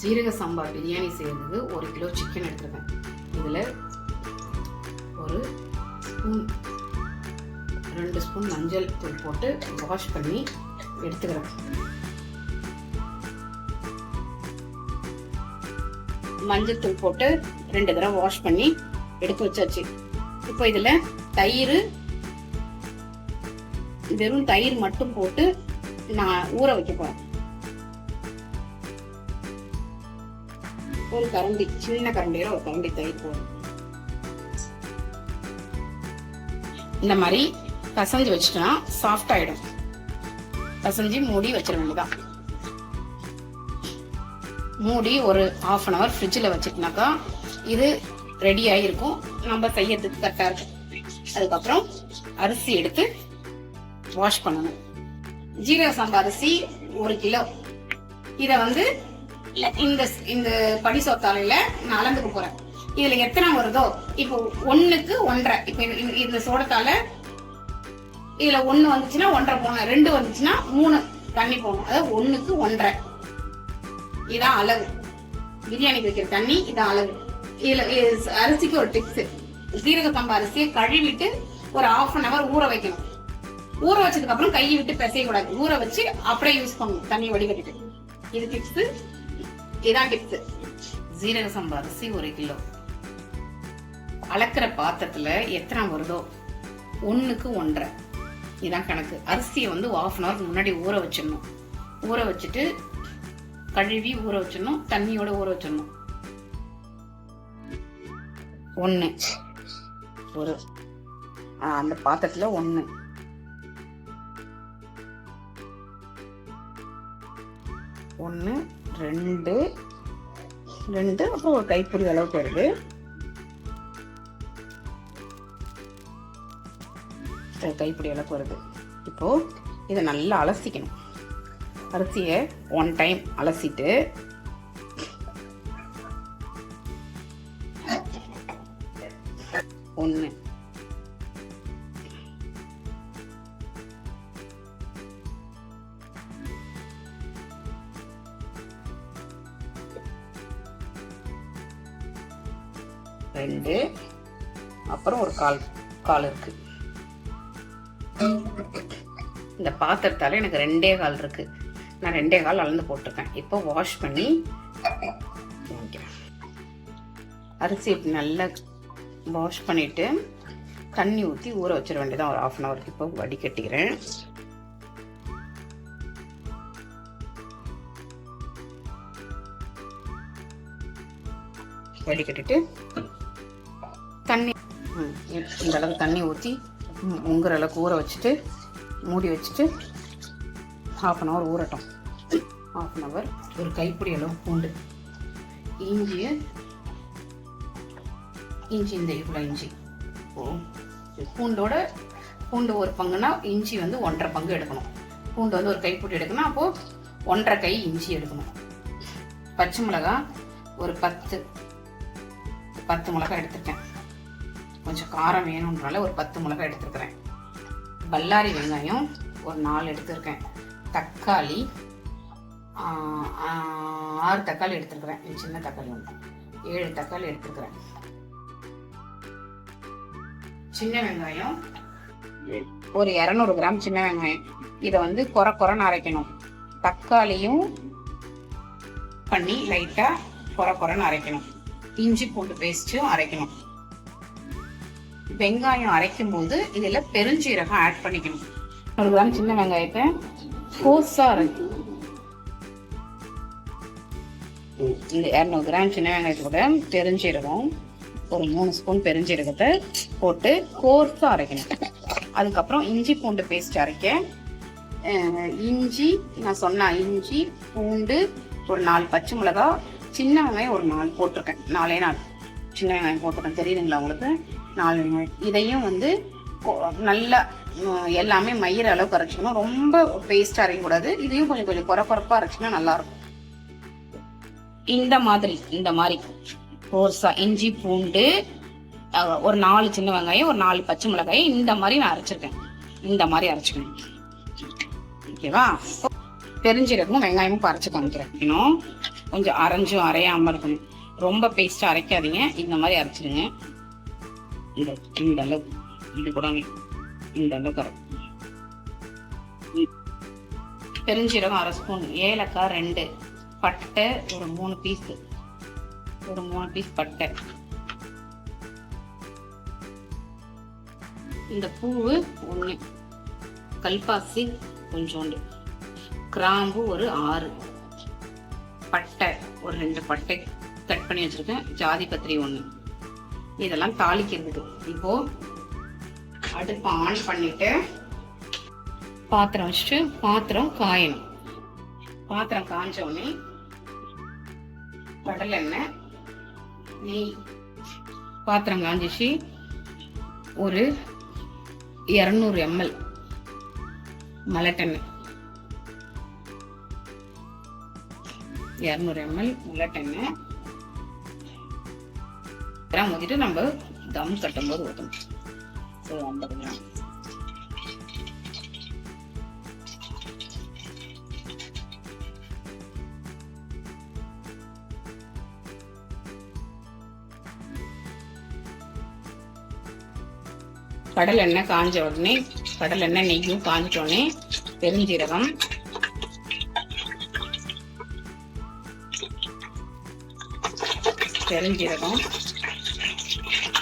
ஜீரக சம்பா பிரியாணி செய்யறதுக்கு 1 kilo chicken எடுத்துருக்கேன். இதில் ஒரு ஸ்பூன் 2 ஸ்பூன் மஞ்சள் தூள் போட்டு வாஷ் பண்ணி எடுத்துக்கிறேன். மஞ்சள் தூள் போட்டு 2 தடவை வாஷ் பண்ணி எடுத்து வச்சாச்சு. இப்போ இதில் தயிர், வெறும் தயிர் மட்டும் போட்டு நான் ஊற வைக்க போறேன். ஒரு கரண்டி, சின்ன கரண்டியில ஒரு கரண்டி தயிர் போடும். இந்த மாதிரி பசஞ்சு வச்சுட்டா சாஃப்ட் ஆயிடும். பசஞ்சு மூடி வச்சிட வேண்டியதான். மூடி ஒரு 1/2 hour ஃப்ரிட்ஜில் வச்சுட்டுனாக்கா இது ரெடி ஆகிருக்கும். நம்ம செய்யறதுக்கு கரெக்டாக இருக்கும். அதுக்கப்புறம் அரிசி எடுத்து வாஷ் பண்ணணும். ஜீரக சம்பா அரிசி 1 கிலோ. இதை வந்து இந்த படி சோத்தாலையில நான் அளந்துக்க போறேன். இதுல எத்தனை வருதோ, இப்போ 1க்கு 1.5. இப்போ இந்த சோளத்தால இதுல 1 வந்துச்சுன்னா 1.5 போகணும், 2 வந்துச்சுன்னா 3 தண்ணி போகணும். அதாவது 1க்கு 1.5 இதான் அளவு. பிரியாணிக்கு வைக்கிற தண்ணி இதான் அளவு. இதுல அரிசிக்கு ஒரு டிப்ஸ், ஜீரக சம்பா அரிசியை கழுவிட்டு ஒரு 1/2 hour ஊற வைக்கணும். ஊற வச்சதுக்கு அப்புறம் கையை விட்டு பிசைய கூடாது. ஊற வச்சு அப்படியே யூஸ் பண்ணணும், தண்ணி வடிகட்டிட்டு. இது டிப்ஸ், இதான் டிப்ஸ். ஜீரக சம்பா அரிசி 1 கிலோ. அளக்கிற பாத்திரத்துல எத்தனை வருதோ 1க்கு 1.5 இதான் கணக்கு. அரிசியை வந்து 1/2 hour முன்னாடி ஊற வச்சிடணும். ஊற வச்சுட்டு கழுவி ஊற வச்சிடணும், தண்ணியோட ஊற வச்சிடணும். 1 ஒரு அந்த பாத்திரத்துல 1 2 அப்புறம் ஒரு கைப்பிடி அளவுக்கு வருது. கைப்பிடி அளவுக்கு வருது. இப்போ இதை நல்லா அலசிக்கணும். அரிசியை 1 டைம் அலசிட்டு ஒன்று ரெண்டு, அப்புறம் ஒரு கால் இருக்கு. இந்த பாத்திரத்தால எனக்கு 2 கால் இருக்கு. நான் 2 கால் அளந்து போட்டிருக்கேன். இப்போ வாஷ் பண்ணி அரிசி இப்படி நல்லா வாஷ் பண்ணிட்டு தண்ணி ஊற்றி ஊற வச்சிட வேண்டியதான் ஒரு 1/2 hour. இப்போ வடிகட்டிக்கிறேன். வடிகட்டிட்டு தண்ணி இந்த அளவுக்கு தண்ணி ஊற்றி உங்குற அளவுக்கு ஊற வச்சுட்டு மூடி வச்சுட்டு 1/2 hour ஊறட்டும். 1/2 hour. ஒரு கைப்பிடி அளவு பூண்டு, இஞ்சி இந்த இவ்வளோ இஞ்சி. பூண்டு ஒரு பங்குனா இஞ்சி வந்து 1.5 பங்கு எடுக்கணும். பூண்டு வந்து ஒரு கைப்பிடி எடுக்கணும். அப்போ 1.5 கை இஞ்சி எடுக்கணும். பச்சை மிளகாய் ஒரு 10 மிளகாய் எடுத்துருக்கேன். கொஞ்சம் காரம் வேணும்னால ஒரு 10 மிளகாய் எடுத்துருக்கிறேன். பல்லாரி வெங்காயம் ஒரு 4 எடுத்துருக்கேன். தக்காளி 6 தக்காளி எடுத்துருக்கிறேன். சின்ன தக்காளி 7 தக்காளி எடுத்துருக்கிறேன். சின்ன வெங்காயம் ஒரு 200 கிராம் சின்ன வெங்காயம். இதை வந்து குறைன்னு அரைக்கணும். தக்காளியும் பண்ணி லைட்டா குறைன்னு அரைக்கணும். இஞ்சி பூண்டு பேஸ்டும் அரைக்கணும். வெங்காயம் அரைக்கும் போது இதுல பெருஞ்சீரகம் ஆட் பண்ணிக்கணும். 100 கிராம் சின்ன வெங்காயத்தை கோஸா அரைக்கணும். இந்த 200 கிராம் சின்ன வெங்காயத்தோட பெருஞ்சீரகம் ஒரு 3 ஸ்பூன் பெருஞ்சீரகத்தை போட்டு கோர்ஸா அரைக்கணும். அதுக்கப்புறம் இஞ்சி பூண்டு பேஸ்ட் அரைக்க இஞ்சி நான் சொன்ன இஞ்சி பூண்டு ஒரு 4 பச்சை மிளகாய், சின்ன வெங்காயம் ஒரு 4 போட்டிருக்கேன். 4 சின்ன வெங்காயம் போட்டிருக்கேன். தெரியுதுங்களா உங்களுக்கு? 4 வெங்காயம். இதையும் வந்து நல்லா எல்லாமே மயிற அளவுக்கு அரைச்சிக்கணும். ரொம்ப பேஸ்ட் அரைக்கக்கூடாது. இதையும் கொஞ்சம் குறைப்பா அரைச்சினா நல்லா இருக்கும். இந்த மாதிரி கோர்ஸா இஞ்சி பூண்டு ஒரு 4 சின்ன வெங்காயம் ஒரு 4 பச்சை மிளகாய் இந்த மாதிரி நான் அரைச்சிருக்கேன். இந்த மாதிரி அரைச்சிக்கணும். ஓகேவா? பெருஞ்சீரகமும் வெங்காயமும் அரைச்சு காமிக்கிறேன். இன்னும் கொஞ்சம் அரைஞ்சும் அரையாம இருக்கணும். ரொம்ப பேஸ்டா அரைக்காதீங்க, இந்த மாதிரி அரைச்சிடுங்க. இந்த அளவு இது கூட இந்த அளவு கரெக்ட். பெருஞ்சீரகம் 1/2 ஸ்பூன், ஏலக்காய் 2, பட்டை ஒரு 3 பீஸ், ஒரு 3 பீஸ் பட்டை, இந்த பூவு 1, கல்பாசி கொஞ்சோண்டு, கிராம்பு ஒரு 6, பட்டை ஒரு 2 பட்டை கட் பண்ணி வச்சிருக்கேன், ஜாதி பத்திரி 1. இதெல்லாம் தாளிக்கிறதுக்கு. இப்போ அடுப்பு ஆன் பண்ணிட்டு பாத்திரம் வச்சுட்டு பாத்திரம் காயணும். பாத்திரம் காஞ்ச உடனே கடலை எண்ணெய், நெய். பாத்திரம் காஞ்சிச்சு. ஒரு 200 ml மலட்டெண்ணெய், 200 ml மலட்டெண்ணெய் ஊற்றிட்டு நம்ம தம் கட்டும் போது ஊற்றணும். 50 கிராம். கடலை எண்ணெய் காஞ்ச உடனே, கடலை எண்ணெய் நெய்யும் காஞ்ச உடனே பெருஞ்சீரகம்,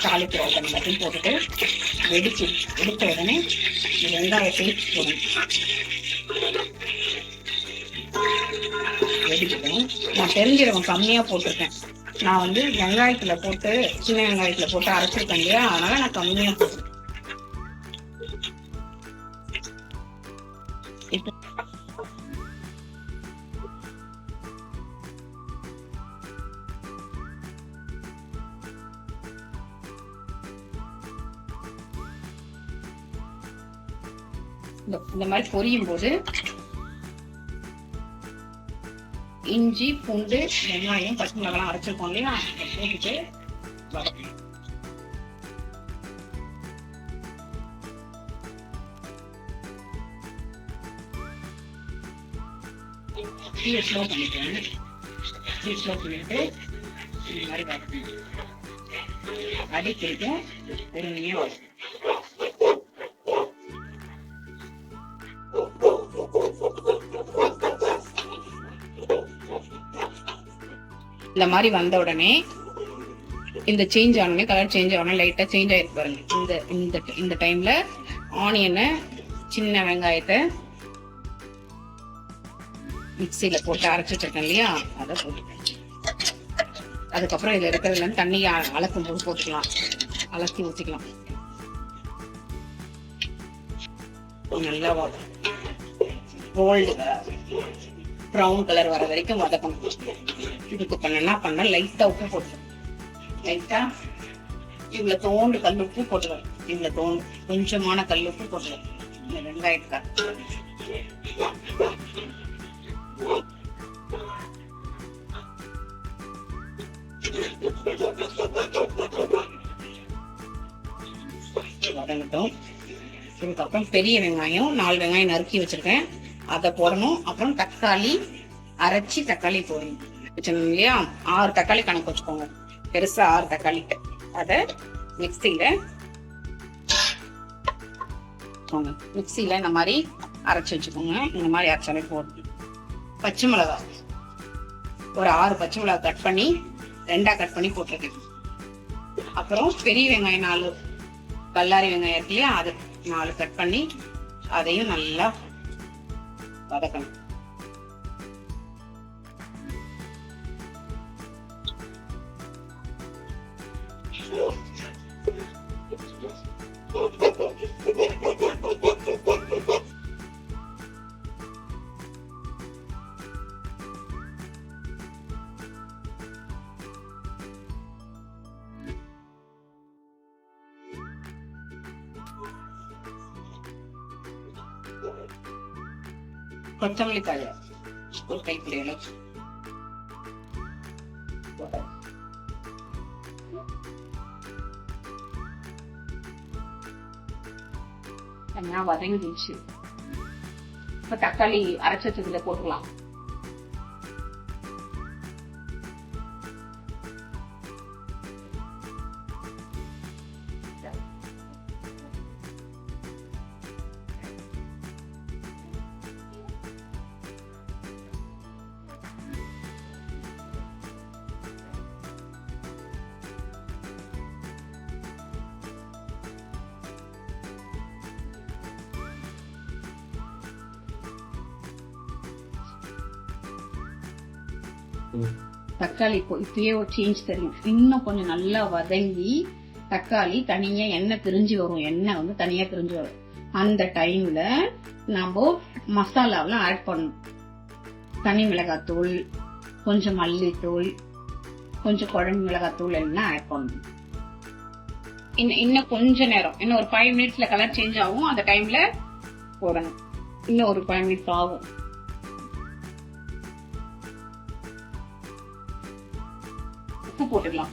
தாளிக்கிற எல்லாத்தையும் போட்டுட்டு எடுத்த உடனே வெங்காயத்தையும் போடணும். வெடிக்கணும். நான் பெருஞ்சீரகம் கம்மியா போட்டிருக்கேன். நான் வந்து வெங்காயத்துல போட்டு, சின்ன வெங்காயத்துல போட்டு அரைச்சிருக்கேன் இல்லையா, அதனால நான் கம்மியா போட்டிருக்கேன். இந்த மாதிரி பொரியும் போது இஞ்சி, பூண்டு, வெங்காயம், பச்சை மிளகாய் அரைச்சிருக்கோம் இல்லையா, போட்டுட்டு வதக்கணும். ஸ்லோ பண்ணிட்டு இந்த மாதிரி வதக்கணும். அடிக்கிட்டு பொறுமையா வதக்கணும். இந்த மாதிரி வந்த உடனே இந்த சேஞ்ச் ஆனே, கலர் சேஞ்ச் ஆனே, லைட்டா சேஞ்ச் ஆயிருக்கு பாருங்க. இந்த டைம்ல ஆனியனை, சின்ன வெங்காயத்தை மிக்சியில போட்டு அரைச்சு வச்சிருக்கேன் இல்லையா, அதை போட்டுக்கேன். அதுக்கப்புறம் இதுல இருக்கிறதுல தண்ணி அளக்கும் போது போட்டுக்கலாம், அலசி ஊற்றிக்கலாம். நல்லா கோல்டு ப்ரௌன் கலர் வர வரைக்கும் வதக்கணும். இதுக்கு பண்ண லைட்டா உப்பு போட்டுருவேன். லைட்டா இவ்வளவு தோண்டு கல் உப்பு போட்டுருவேன். இவ்வளவு தோண்டு கொஞ்சமான கல் உப்பு போட்டுருவேன். இந்த வெங்காயத்துக்காக வதங்கட்டும். இதுக்கப்புறம் பெரிய வெங்காயம் 4 வெங்காயம் நறுக்கி வச்சிருக்கேன், அதை போடணும். அப்புறம் தக்காளி அரைச்சி தக்காளி போடணும். இல்லையா, 6 தக்காளி கணக்கு வச்சுக்கோங்க. பெருசா 6 தக்காளி. அதை மிக்சியில இந்த மாதிரி அரைச்சி வச்சுக்கோங்க. இந்த மாதிரி அரைச்சாலே போடணும். பச்சை மிளகாய் ஒரு 6 பச்சை மிளகாய் கட் பண்ணி 2ஆ கட் பண்ணி போட்டிருக்கேன். அப்புறம் பெரிய வெங்காயம் 4 பல்லாரி வெங்காயம் இருக்கு இல்லையா, அது 4 கட் பண்ணி அதையும் நல்லா வதக்கணும். கொத்தமல்லி தழை ஒரு கைப்பிடி அளவு, நல்லா வதங்கிடுச்சு. இப்ப தக்காளி அரைச்சு வச்சதுல போட்டுக்கலாம். தக்காளி இப்பயே ஒரு சேஞ்ச் தெரியும். இன்னும் கொஞ்சம் நல்லா வதங்கி தக்காளி தனியா எண்ணெய் பிரிஞ்சு வரும். எண்ணெய் வந்து தனியா பிரிஞ்சு வரும். அந்த டைம்ல நம்ம மசாலாவெல்லாம் ஆட் பண்ணணும். தனி மிளகாத்தூள், கொஞ்சம் மல்லித்தூள், கொஞ்சம் குழம்பு மிளகாத்தூள் எல்லாம் ஆட் பண்ணணும். இன்னும் கொஞ்ச நேரம், இன்னும் ஒரு 5 மினிட்ஸ்ல கலர் சேஞ்ச் ஆகும். அந்த டைம்ல போடணும். இன்னும் ஒரு 5 மினிட்ஸ் ஆகும். உப்பு போட்டுக்கலாம்.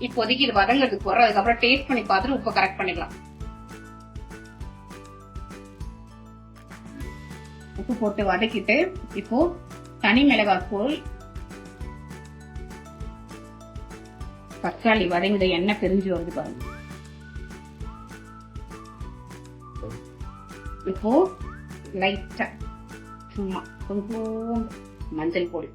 இப்போதைக்கு இது வதங்கிறதுக்கு போறோம். அதுக்கப்புறம் டேஸ்ட் பண்ணி பார்த்துட்டு உப்பு கரெக்ட் பண்ணிக்கலாம். உப்பு போட்டு வதக்கிட்டு இப்போ தனி மிளகாத்தூள், தக்காளி வதங்கிட எண்ணெய் பிரிஞ்சு வருது பாருங்க. இப்போ லைட்டா சும்மா கொஞ்சம் மஞ்சள் பொடி,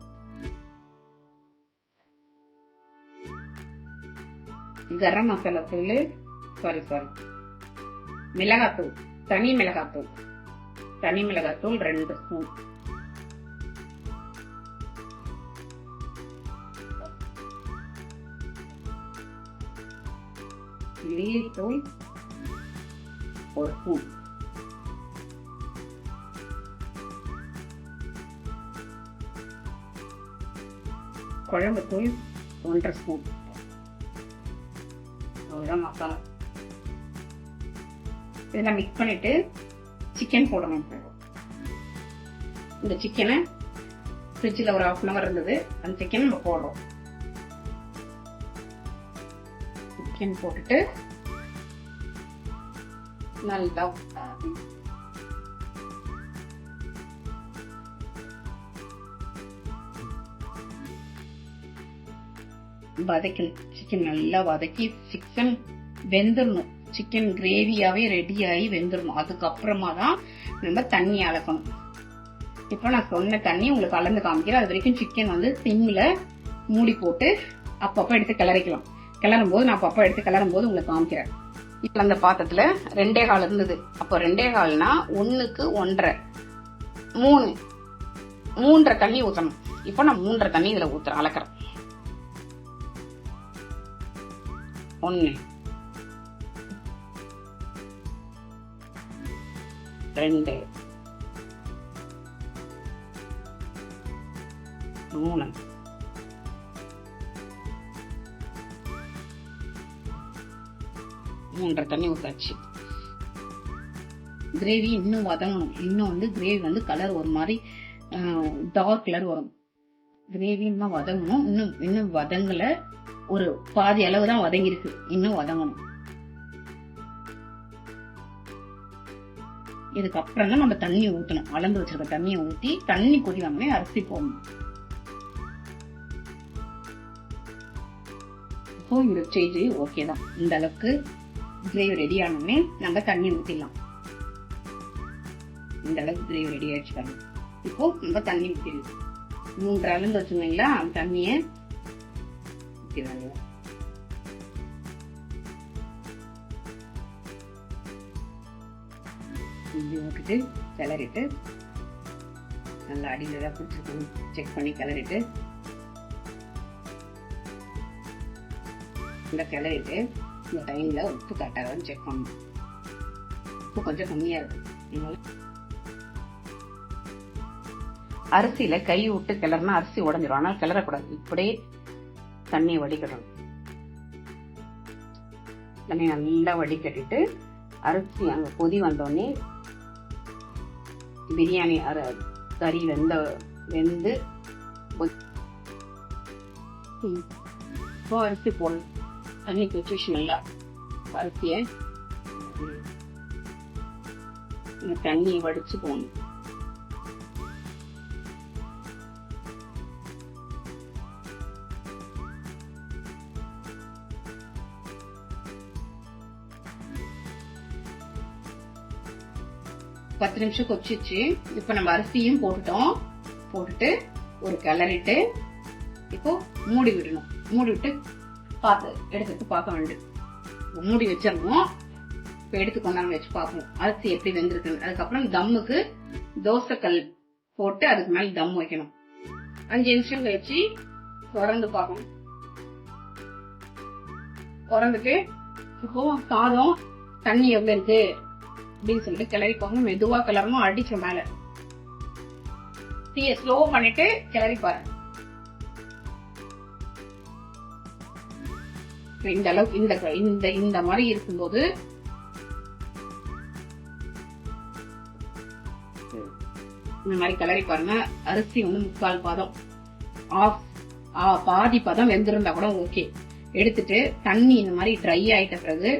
கரம் மசாலா தூள், சாரி மிளகாத்தூள், தனி மிளகாத்தூள் 2 ஸ்பூன், மல்லித்தூள் 1 ஸ்பூன், குழம்பு தூள் 1.5 ஸ்பூன். அவ்வளவுதான் மசாலா. இதெல்லாம் மிக்ஸ் பண்ணிட்டு சிக்கன் போடணும். இந்த சிக்கனை ஃப்ரிட்ஜில் ஒரு 1/2 hour இருந்தது. அந்த சிக்கன் நம்ம போடுறோம். சிக்கன் போட்டுட்டு நல்லா வதக்கணும். சிக்கன் நல்லா வதக்கி சிக்கன் வெந்துடணும். சிக்கன் கிரேவியாவே ரெடி ஆகி வெந்துடணும். அதுக்கப்புறமா தான் நம்ம தண்ணி அளக்கணும். இப்போ நான் சொன்ன தண்ணி உங்களுக்கு கலந்து காமிக்கிறேன். அது வரைக்கும் சிக்கன் வந்து சிம்ல மூடி போட்டு அப்பப்போ எடுத்து கிளறிக்கலாம். கிளறும் போது நான் அப்பப்போ எடுத்து கிளறும் போது உங்களுக்கு காமிக்கிறேன். இப்போ அந்த பாத்திரத்துல 2.25 இருந்தது. அப்போ 2.25னா 1க்கு 1.5 3.5 தண்ணி ஊற்றணும். இப்போ நான் 3.5 தண்ணி இதுல ஊத்துறேன், அளக்கிறேன். 1 2 3 3.5 தண்ணி ஊத்தாச்சு. கிரேவி இன்னும் வதங்கணும். இன்னும் வந்து கிரேவி வந்து கலர் ஒரு மாதிரி டார்க் கலர் வரும். கிரேவி இன்னும் வதங்கணும். இன்னும் வதங்கல, ஒரு பாதி அளவு தான் வதங்கிருக்கு. இன்னும் வதங்கணும். இதுக்கப்புறம் தான் நம்ம தண்ணி ஊற்றணும். அளந்து வச்சிருக்க தண்ணியை ஊற்றி தண்ணி கொதிவாமே அரிசி போடணும். இப்போ இந்த ஸ்டேஜ் ஓகே தான். இந்த அளவுக்கு கிரேவி ரெடி ஆனோடனே நம்ம தண்ணி ஊற்றிடலாம். இந்த அளவுக்கு கிரேவி ரெடி ஆயிடுச்சு. இப்போ நம்ம தண்ணி ஊற்றிடலாம். 3 அளந்து வச்சுருந்தீங்களா, அந்த தண்ணியை ஊற்றிடுவாங்க. ஊற்றிட்டு கிளறிட்டு நல்லா அடியில் ஏதாவது பிடிச்சிருக்கணும் செக் பண்ணி கிளறிட்டு இந்த கிளறிட்டு இந்த டைம்ல உப்பு கரெக்டாக செக் பண்ணணும். உப்பு கொஞ்சம் கம்மியா இருக்கு. அரிசியில கை விட்டு கிளறினா அரிசி உடஞ்சிரும். ஆனால் கிளறக்கூடாது. இப்படியே தண்ணியை வடிகட்டணும். தண்ணி நல்லா வடிகட்டிட்டு அரிசி அங்க கொதி வந்தோடனே பிரியாணி கறி வெந்து இப்போ அரிசி போடணும். தண்ணி கொதிச்சு நல்லா அரிசியை இந்த தண்ணியை வடிச்சு போகணும். பத்து நிமிஷம் கொச்சிச்சு. இப்ப நம்ம அரிசியும் போட்டுட்டு ஒரு கிளறிட்டு இப்போ மூடி விடணும். மூடி விட்டு எடுத்துட்டு பார்க்க வேண்டும். மூடி வச்சிடணும். இப்ப எடுத்து கொண்டாந்து வச்சு பார்ப்போம் அரிசி எப்படி வெந்திருக்கு. அதுக்கப்புறம் தம்முக்கு தோசைக்கல் போட்டு அதுக்கு மேல தம் வைக்கணும். 5 நிமிஷம் கழிச்சு திறந்து பார்க்கணும். திறந்துட்டு இப்போ சாதம் தண்ணி எவ்வளவு இருக்கு அப்படின்னு சொல்லிட்டு கிளறிப்பாங்க. மெதுவா கிளறணும். அடிச்ச மேல தீய ஸ்லோ பண்ணிட்டு கிளறி பாருங்க. இந்த அளவுக்கு இந்த மாதிரி இருக்கும்போது இந்த மாதிரி கிளறி பாருங்க. அரிசி வந்து 3/4 பதம் பாதி பதம் வெந்திருந்தா கூட ஓகே. எடுத்துட்டு தண்ணி இந்த மாதிரி ட்ரை ஆயிட்ட பிறகு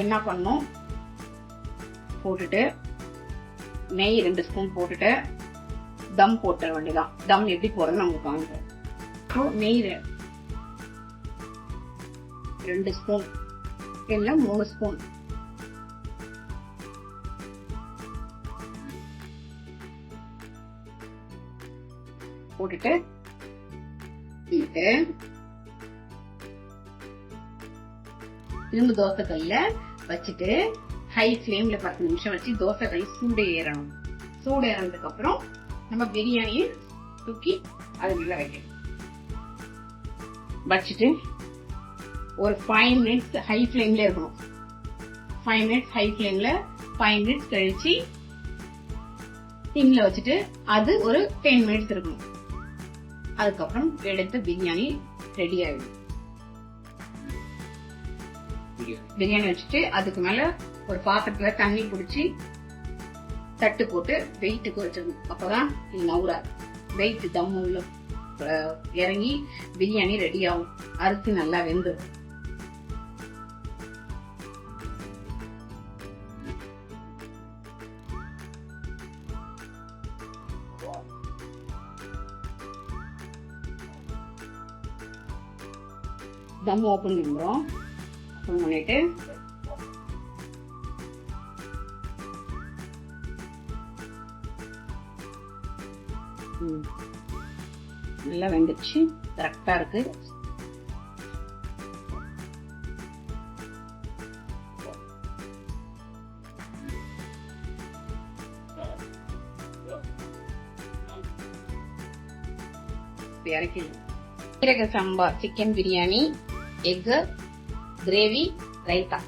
என்ன பண்ணும், போட்டுட்டு நெய் 2 ஸ்பூன் போட்டுட்டு தம் போட்ட வேண்டியதான். தம் எப்படி போறது நமக்கு காமிக்கிறேன். நெய் 2 ஸ்பூன் இல்ல 3 ஸ்பூன் போட்டுட்டு இரும்பு தோசை கல்ல வச்சுட்டு ஹை ஃபிளேம்ல 10 நிமிஷம் வச்சு தோசை கல் சூடு ஏறணும். சூடு ஏறதுக்கு அப்புறம் நம்ம பிரியாணியை தூக்கி அது உள்ள வைக்கணும். வச்சுட்டு ஒரு 5 மினிட்ஸ் ஹை ஃபிளேம்ல இருக்கணும். 5 மினிட்ஸ் ஹை ஃபிளேம்ல 5 மினிட்ஸ் கழிச்சு சிம்ல வச்சுட்டு அது ஒரு 10 மினிட்ஸ் இருக்கணும். அதுக்கப்புறம் எடுத்து பிரியாணி ரெடி ஆயிடும். பிரியாணி வச்சுட்டு அதுக்கு மேல ஒரு பாத்திரத்துல தண்ணி குடிச்சு தட்டு போட்டு வெயிட்டுக்கு வச்சிடணும். அப்பதான் நவுரா வெயிட் தம் உள்ள இறங்கி பிரியாணி ரெடி ஆகும். அரிசி நல்லா வெந்துடும். தம் ஓபன் பண்றோம். ஓபன் பண்ணிட்டு நல்லா வெந்துச்சு. கரெக்டா இருக்கு. சீரக சம்பா chicken biryani, egg gravy, raita.